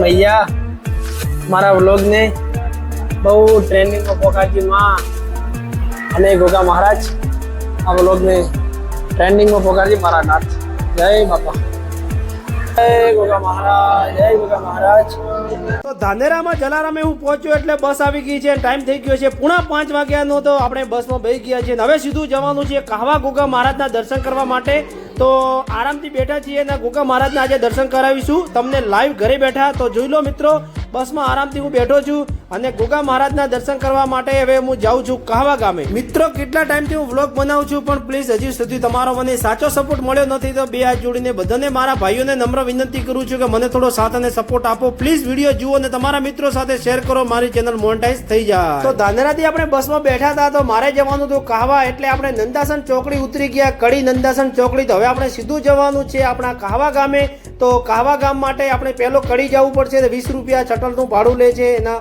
भैया मारा व्लॉग ने बहु ट्रेंडिंग में पोकाजी माँ अने गोगा महाराज आ व्लॉग ने ट्रेंडिंग में पोकाजी मारा नाथ। जय बापा, जय गोगा महाराज, जय गोगा महाराज। तो धानेराમાં જલારામે હું પહોંચ્યો એટલે બસ આવી ગઈ છે, ટાઈમ થઈ ગયો છે 4:30 વાગ્યાનો। તો આપણે બસમાં બેસી ગયા છે, હવે સીધું જવાનું છે કાહવા ગોગા મહારાજના દર્શન કરવા માટે। તો આરામથી બેઠા છીએ અને ગોગા મહારાજના આજે દર્શન કરાવીશું તમને લાઈવ ઘરે બેઠા। તો જોઈ લો મિત્રો, બસમાં આરામથી હું બેઠો છું અને ગોગા મહારાજના દર્શન કરવા માટે હવે હું જાઉં છું કાહવા ગામે। મિત્રો કેટલા ટાઈમથી હું વ્લોગ બનાવું છું પણ પ્લીઝ હજી સુધી તમારો મને સાચો સપોર્ટ મળ્યો નથી। તો બે હાથ જોડીને બધાને મારા ભાઈઓને નમ્ર વિનંતી કરું છું કે મને થોડો સાથ અને સપોર્ટ આપો। પ્લીઝ વિડીયો જુઓ અને તમારા મિત્રો સાથે શેર કરો, મારી ચેનલ મોનેટાઈઝ થઈ જાય। તો ધાનેરાથી આપણે બસમાં બેઠા હતા તો મારે જવાનું હતું કાહવા, એટલે આપણે નંદાસન ચોકડી ઉતરી ગયા, કડી નંદાસન ચોકડી। તો હવે આપણે સીધું જવાનું છે આપણા કાહવા ગામે। તો કાહવા ગામ માટે આપણે પહેલો કડી જવું પડશે, 20 રૂપિયા શટલનું ભાડું લે છે, એના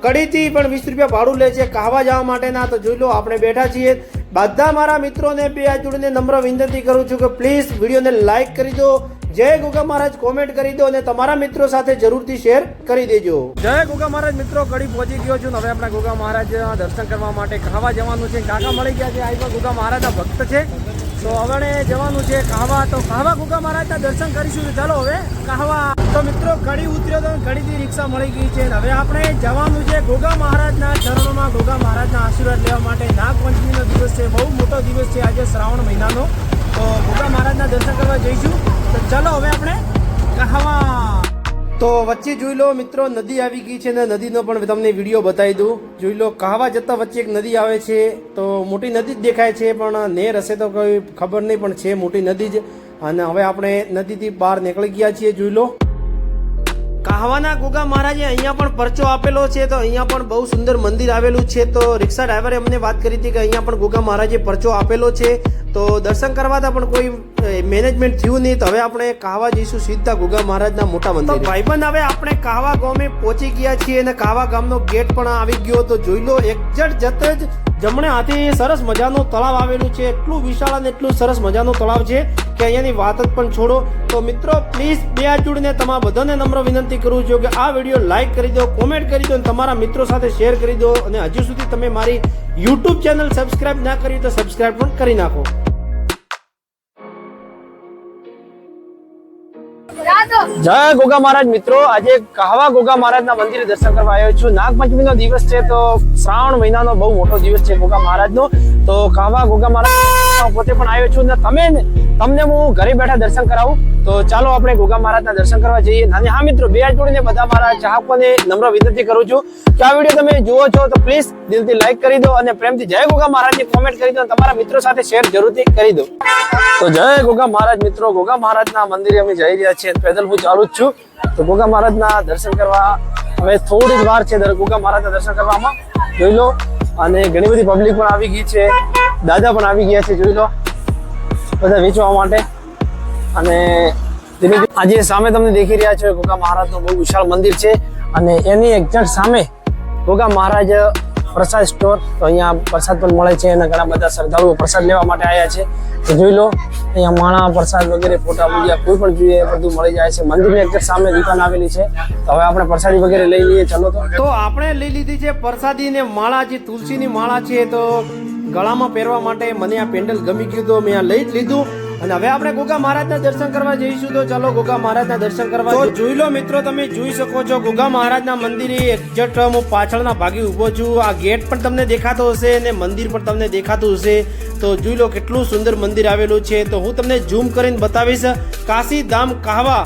કડીથી પણ 20 રૂપિયા ભાડું લે છે કાહવા જવા માટેના। તો જોઈ લો આપણે બેઠા છીએ, બધા મારા મિત્રોને બે હાથ જોડીને નમ્ર વિનંતી કરું છું કે પ્લીઝ વિડીયોને લાઈક કરી દો, જય ગોગા મહારાજ કોમેન્ટ કરી દો અને તમારા મિત્રો સાથે જરૂરથી શેર કરી દેજો। જય ગોગા મહારાજ મિત્રો, કડી પહોંચી ગયો છું, હવે આપણે ગોગા મહારાજના દર્શન કરવા માટે કાહવા જવાનું છે। કાકા મળી ગયા છે, આ ગોગા મહારાજના ભક્ત છે, તો હવે જવાનું છે કાહવા। તો કાહવા ગોગા મહારાજના દર્શન કરીશું, તો ચાલો હવે કાહવા। તો મિત્રો કડી ઉતર્યો તો કડીથી રિક્ષા મળી ગઈ છે, હવે આપણે જવાનું છે ગોગા મહારાજના ચરણોમાં, ગોગા મહારાજના આશીર્વાદ લેવા માટે। નાગપંચમીનો દિવસ છે, બહુ મોટો દિવસ છે આજે શ્રાવણ મહિનાનો, તો ગોગા મહારાજના દર્શન કરવા જઈશું। તો ચાલો હવે આપણે કાહવા। તો વચ્ચે જોઈ લો મિત્રો, નદી આવી ગઈ છે ને નદીનો પણ તમને વિડીયો બતાવી દઉં। જોઈ લો કાહવા જતા વચ્ચે એક નદી આવે છે, તો મોટી નદી જ દેખાય છે પણ નેર હશે તો કોઈ ખબર નહીં, પણ છે મોટી નદી જ। અને હવે આપણે નદીથી બહાર નીકળી ગયા છીએ। જોઈ લો કાહવાના ગોગા મહારાજે અહીંયા પણ પરચો આપેલો છે, તો અહીંયા પણ બહુ સુંદર મંદિર આવેલું છે। તો રિક્ષા ડ્રાઈવરે અમને વાત કરી હતી કે અહીંયા પણ ગોગા મહારાજે પરચો આપેલો છે, તો દર્શન કરવાતા પણ કોઈ મેનેજમેન્ટ થયું નહીં। તો હવે આપણે કાહવા જઈશું સીધા ગોગા મહારાજના મોટા મંદિર। ભાઈબંધ હવે આપણે કાહવા ગામે પહોંચી ગયા છીએ અને કાહવા ગામનો ગેટ પણ આવી ગયો। તો જોઈ લો એક્ઝેક્ટ જતે જ જમણે હાથે સરસ મજાનું તળાવ આવેલું છે, એટલું વિશાળ અને એટલું સરસ મજાનું તળાવ છે કે અહીંયાની વાત જ પણ છોડો। તો મિત્રો પ્લીઝ બે હાથ જોડીને તમારા બધાને નમ્ર વિનંતી કરું છું કે આ વિડીયો લાઈક કરી દો, કોમેન્ટ કરી દો અને તમારા મિત્રો સાથે શેર કરી દો, અને હજુ સુધી તમે મારી યુટ્યુબ ચેનલ સબસ્ક્રાઇબ ના કરી તો સબસ્ક્રાઇબ પણ કરી નાખો। જય ગોગા મહારાજ મિત્રો, આજે કાહવા ગોગા મહારાજના મંદિરે દર્શન કરવા આવ્યો છું। નાગપંચમીનો દિવસ છે, તો શ્રાવણ મહિનાનો બહુ મોટો દિવસ છે ગોગા મહારાજનો। તો કાહવા ગોગા મહારાજ પોતે પણ આવ્યો છું ને તમને હું ઘરે બેઠા દર્શન કરાવું। તો ચાલો આપણે ગોગા મહારાજના દર્શન કરવા જઈએ। અને હા મિત્રો, બે હાથ જોડીને બધા મારા ચાહકોને નમ્ર વિનંતી કરું છું કે આ વિડીયો તમે જુઓ છો તો પ્લીઝ દિલથી લાઈક કરી દો અને પ્રેમથી જય ગોગા મહારાજની કોમેન્ટ કરી દો અને તમારા મિત્રો સાથે શેર જરૂરથી કરી દો। તો જય ગોગા મહારાજ મિત્રો, ગોગા મહારાજના મંદિરે અમે જઈ રહ્યા છીએ, પેદલ હું ચાલુ જ છું। તો ગોગા મહારાજના દર્શન કરવા હવે થોડી જ વાર છે ગોગા મહારાજના દર્શન કરવામાં। જોઈ લો, અને ઘણી બધી પબ્લિક પણ આવી ગઈ છે, દાદા પણ આવી ગયા છે, જોઈ લો બધા વેચવા માટે। અને આજે સામે તમને દેખી રહ્યા છો ગોગા મહારાજનું બહુ વિશાળ મંદિર છે, અને એની એક્ઝેક્ટ સામે ગોગા મહારાજ પ્રસાદ સ્ટોર, તો અહીંયા પ્રસાદ પણ મળે છે અને ઘણા બધા શ્રદ્ધાળુઓ પ્રસાદ લેવા માટે આવ્યા છે। તો જોઈ લો અહીંયા માણા પ્રસાદ વગેરે ફોટા ભજીયા કોઈ પણ જોઈએ બધું મળી જાય છે। મંદિરની એક્ઝેક્ટ સામે દુકાન આવેલી છે, તો હવે આપણે પ્રસાદી વગેરે લઈ લઈએ। ચલો તો આપણે લઈ લીધી છે પ્રસાદી ને માળા, જે તુલસીની માળા છે, તો ગળામાં પહેરવા માટે મને આ પેન્ડલ ગમી ગયું તો મેં આ લઈ જ લીધું। અને હવે આપણે ગોગા મહારાજના દર્શન કરવા જઈશું। તો ચાલો ગોગા મહારાજના દર્શન કરવા। તો જોઈ લો મિત્રો, તમે જોઈ શકો છો ગોગા મહારાજના મંદિરે એક્ઝેક્ટ હું પાછળના ભાગે ઉભો છું। આ ગેટ પણ તમને દેખાતો હશે અને મંદિર પણ તમને દેખાતું હશે। તો જોઈ લો કેટલું સુંદર મંદિર આવેલું છે। તો હું તમને ઝૂમ કરીને બતાવીશ। કાશી ધામ કાહવા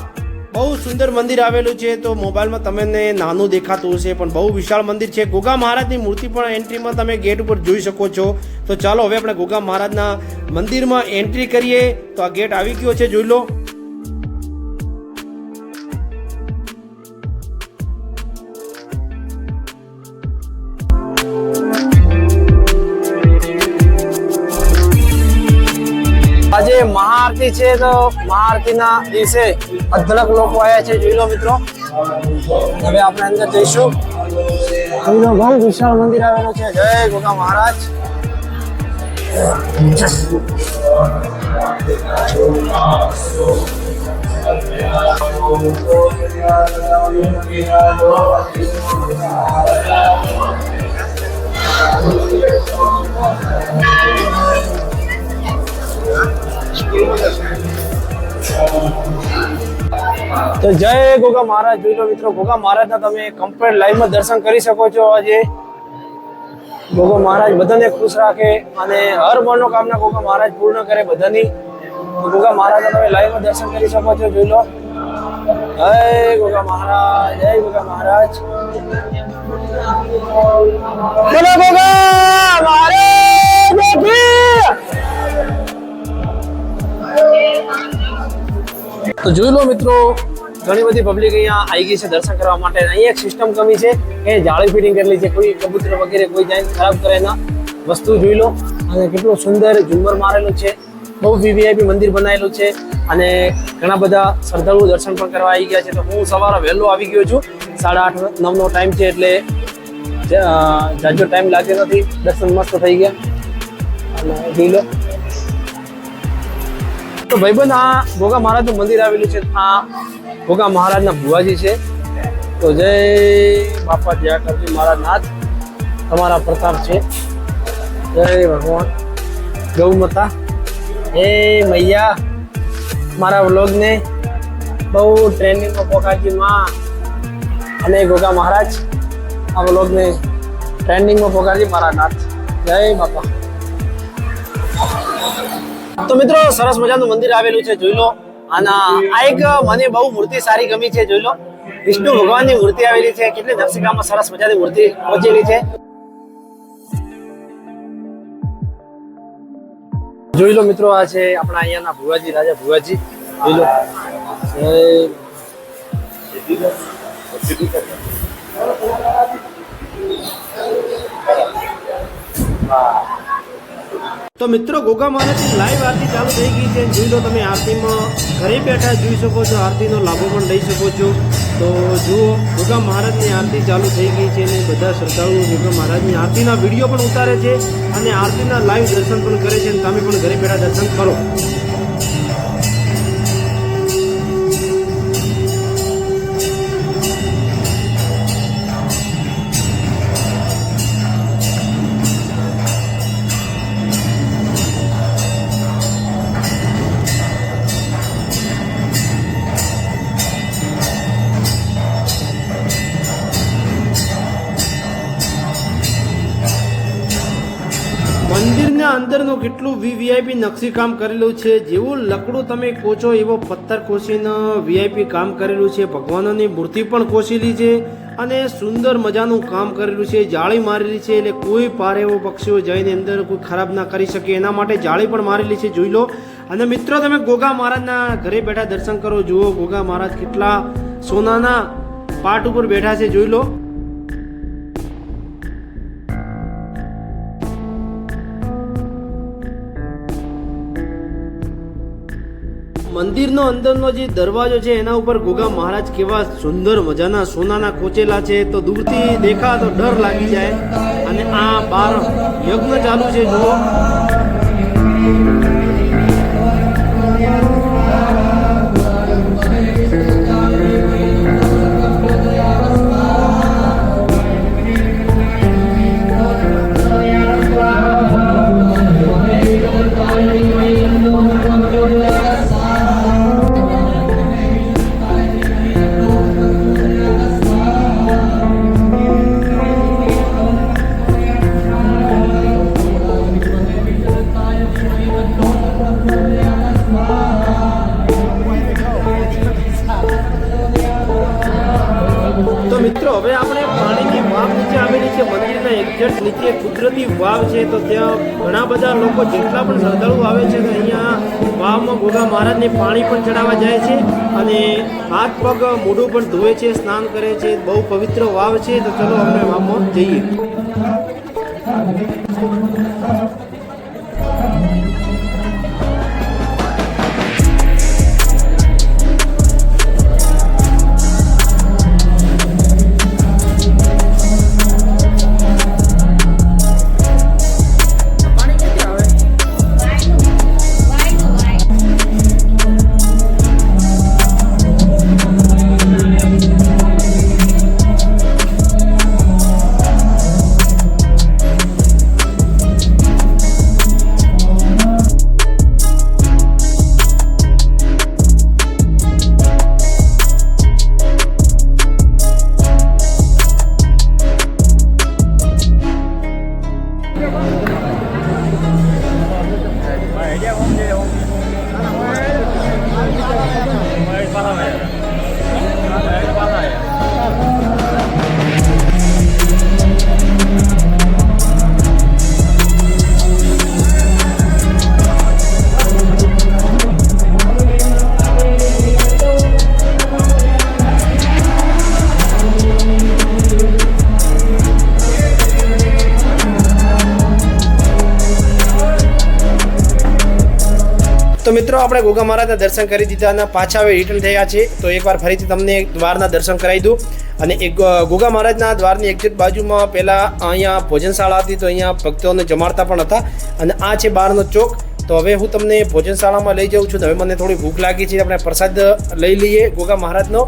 બહુ સુંદર મંદિર આવેલું છે। તો મોબાઈલમાં તમને નાનું દેખાતું હશે પણ બહુ વિશાળ મંદિર છે। ગોગા મહારાજની મૂર્તિ પણ એન્ટ્રીમાં તમે ગેટ ઉપર જોઈ શકો છો। તો ચાલો હવે આપણે ગોગા મહારાજના મંદિરમાં એન્ટ્રી કરીએ। તો આ ગેટ આવી ગયો છે, જોઈ લો। આજે મહાઆરતી છે, તો મહાઆરતીના દિવસે અઢળક લોકો આવ્યા છે, જોઈ લો મિત્રો। હવે આપણે અંદર જઈશું। જોઈ લો બહુ વિશાળ મંદિર આવેલું છે। જય ગોગા મહારાજ। તો જય ગોગા મહારાજ. જોઈ લો મિત્રો, ગોગા મહારાજના તમે કમ્પ્લીટ લાઈવમાં દર્શન કરી શકો છો. આજે ગોગા મહારાજ બધાને ખુશ રાખે અને હર મનોકામના ગોગા મહારાજ પૂર્ણ કરે બધાની. તો ગોગા મહારાજના તમે લાઈવમાં દર્શન કરી શકો છો. જોઈ લો, જય ગોગા મહારાજ, જય ગોગા મહારાજ. બોલો ગોગા મહારાજ કી. તો જોઈ લો મિત્રો, ઘણી બધી પબ્લિક અહીંયા આવી ગઈ છે દર્શન કરવા માટે. અહીંયા એક સિસ્ટમ કમી છે કે જાળી ફિટિંગ કરેલી છે, કોઈ કબૂતર વગેરે કોઈ જાય ખરાબ કરે ના. વસ્તુ જોઈ લો, અને કેટલું સુંદર ઝુમ્મર મારેલું છે. બહુ વીવીઆઈપી મંદિર બનાવેલું છે અને ઘણા બધા શ્રદ્ધાળુઓ દર્શન પણ કરવા આવી ગયા છે. તો હું સવારે વહેલો આવી ગયો છું. 8:30 9નો ટાઈમ છે, એટલે જાજો ટાઈમ લાગ્યો નથી. દર્શન મસ્ત થઈ ગયા. અને જોઈ લો તો ભાઈબંધ, આ ગોગા મહારાજનું મંદિર આવેલું છે. આ ગોગા મહારાજના ભુવાજી છે. તો જય બાપા જયા કરજી મહારાજ નાથ, તમારા પ્રતાપ છે. જય ભગવાન ગૌ માતા. હે મૈયા, મારા વ્લોગને બહુ ટ્રેન્ડિંગમાં પોકારજી માં. અને ગોગા મહારાજ આ વ્લોગને ટ્રેન્ડિંગમાં પોકારજી મારા નાથ. જય બાપા. તો મિત્રો, સરસ મજાનું મંદિર આવેલું છે. જોઈ લો, આના આ એક મને બહુ મૂર્તિ સારી ગમી છે. જોઈ લો, વિષ્ણુ ભગવાનની મૂર્તિ આવેલી છે. કેટલી નકશીકામમાં સરસ મજાની મૂર્તિ પહોંચેલી છે. જોઈ લો મિત્રો, આ છે આપણા અહીંયાના ભુવાજી, રાજા ભુવાજી. જોઈ લો, તો મિત્રો, ગોગા મહારાજની લાઈવ આરતી ચાલુ થઈ ગઈ છે. જોઈ લો, તમે આરતીમાં ઘરે બેઠા જોઈ શકો છો, આરતીનો લાભો પણ લઈ શકો છો. તો જુઓ, ગોગા મહારાજની આરતી ચાલુ થઈ ગઈ છે અને બધા શ્રદ્ધાળુઓ ગોગા મહારાજની આરતીના વિડીયો પણ ઉતારે છે અને આરતીના લાઈવ દર્શન પણ કરે છે. અને તમે પણ ઘરે બેઠા દર્શન કરો. મંદિરના અંદરનું કેટલું વીવીઆઈપી નકશીકામ કરેલું છે. જેવું લકડું તમે કોચો એવો પથ્થર કોસીને વીઆઈપી કામ કરેલું છે. ભગવાનોની મૂર્તિ પણ કોસેલી છે અને સુંદર મજાનું કામ કરેલું છે. જાળી મારેલી છે, એટલે કોઈ પારેવો પક્ષીઓ જઈને અંદર કોઈ ખરાબ ના કરી શકે એના માટે જાળી પણ મારેલી છે. જોઈ લો. અને મિત્રો, તમે ગોગા મહારાજના ઘરે બેઠા દર્શન કરો. જુઓ, ગોગા મહારાજ કેટલા સોનાના પાટ ઉપર બેઠા છે. જોઈ લો. મંદિરનો અંદરનો જે દરવાજો છે એના ઉપર ગોગા મહારાજ કેવા સુંદર મજાના સોનાના કોચેલા છે. તો દૂરથી દેખા તો ડર લાગી જાય. અને આ બાર યજ્ઞ ચાલુ છે. જુઓ, તો મિત્રો, હવે આપણે પાણીની વાવ નીચે આવેલી છે. મંદિરના એક્ઝેક્ટ નીચે કુદરતી વાવ છે. તો ત્યાં ઘણા બધા લોકો જેટલા પણ શ્રદ્ધાળુ આવે છે તો અહીંયા વાવમાં ગોગા મહારાજને પાણી પણ ચડાવવા જાય છે અને હાથ પગ મોઢું પણ ધોવે છે, સ્નાન કરે છે. બહુ પવિત્ર વાવ છે. તો ચલો આપણે વાવમાં જઈએ. તો મિત્રો આપણે ગોગા મહારાજના દર્શન કરી દીધા અને પાછા હવે રિટર્ન થયા છે. તો એકવાર ફરીથી તમને દ્વારના દર્શન કરાવી દઉં. અને એક ગોગા મહારાજના દ્વારની એક્ઝેક્ટ બાજુમાં પહેલાં અહીંયા ભોજનશાળા હતી, તો અહીંયા ભક્તોને જમાડતા પણ હતા. અને આ છે બહારનો ચોક. તો હવે હું તમને ભોજનશાળામાં લઈ જાઉં છું. હવે મને થોડી ભૂખ લાગી છે, આપણે પ્રસાદ લઈ લઈએ ગોગા મહારાજનો.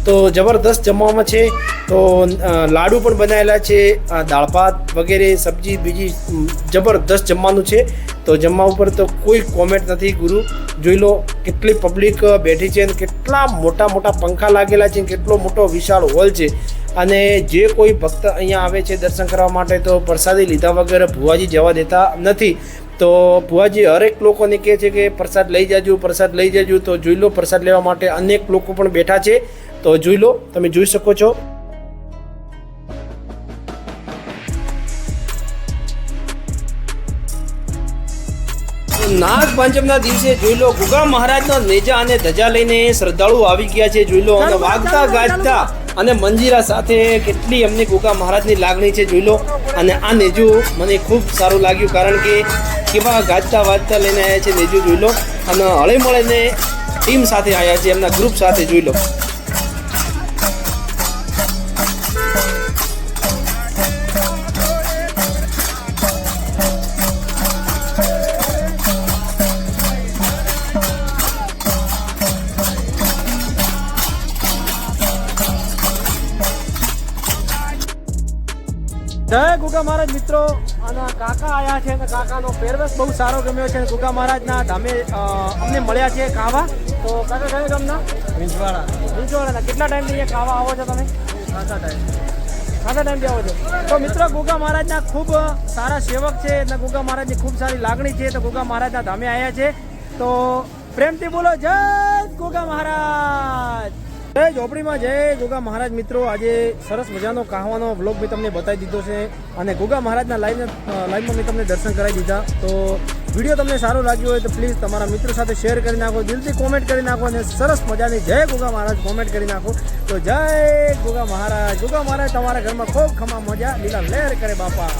તો જબરદસ્ત જમવામાં છે. તો લાડુ પણ બનાવેલા છે, દાળ ભાત વગેરે સબ્જી બીજી જબરદસ્ત જમવાનું છે. તો જમવા ઉપર તો કોઈ કોમેન્ટ નથી ગુરુ. જોઈ લો કેટલી પબ્લિક બેઠી છે અને કેટલા મોટા મોટા પંખા લાગેલા છે, કેટલો મોટો વિશાળ હોલ છે. અને જે કોઈ ભક્ત અહીંયા આવે છે દર્શન કરવા માટે તો પ્રસાદી લીધા વગર ભુવાજી જવા દેતા નથી. તો ભુવાજી હરેક લોકોને કહે છે કે પ્રસાદ લઈ જાજો, પ્રસાદ લઈ જાજો. તો જોઈ લો પ્રસાદ લેવા માટે અનેક લોકો પણ બેઠા છે. તો જોઈ લો, તમે જોઈ શકો છો. નાગ પંચમના દિવસે જોઈ લો ગોગા મહારાજનો નેજા અને ધજા લઈને શ્રદ્ધાળુ આવી ગયા છે. જોઈ લો અને વાગતા ગાજતા અને મંજીરા સાથે કેટલી એમની ગોગા મહારાજની લાગણી છે. જોઈ લો. અને આ નેજું મને ખૂબ સારું લાગ્યું, કારણ કે કેવા ગાજતા વાજતા લઈને આવ્યા છે નેજું. જોઈ લો. અને હળે મળીને ટીમ સાથે આવ્યા છે, એમના ગ્રુપ સાથે. જોઈ લો. જય ગોગા મહારાજ મિત્રો. અને કાકા આયા છે અને કાકાનો પહેરવેશ બહુ સારો ગમ્યો છે. ગોગા મહારાજના ધામે અમને મળ્યા છે કાવા. તો કાકા કયા ગામના? વિંજવાડા. કેટલા ટાઈમથી અહીંયા કાવા આવો છો તમે? ખાસા ટાઈમથી આવો છો. તો મિત્રો ગોગા મહારાજના ખૂબ સારા સેવક છે અને ગોગા મહારાજની ખૂબ સારી લાગણી છે. તો ગોગા મહારાજના ધામે આવ્યા છે. તો પ્રેમથી બોલો જય ગોગા મહારાજ. જય ઝોપડીમાં જય ગોગા મહારાજ. મિત્રો આજે સરસ મજાનો કાહવાનો વ્લોગ મેં તમને બતાવી દીધો છે અને ગોગા મહારાજના લાઈવમાં મેં તમને દર્શન કરાવી દીધા. તો વિડીયો તમને સારો લાગ્યો હોય તો પ્લીઝ તમારા મિત્રો સાથે શેર કરી નાખો, દિલથી કોમેન્ટ કરી નાખો અને સરસ મજાની જય ગોગા મહારાજ કોમેન્ટ કરી નાખો. તો જય ગોગા મહારાજ. ગોગા મહારાજ તમારા ઘરમાં ખૂબ ખમા મજા લીલા લહેર કરે બાપા.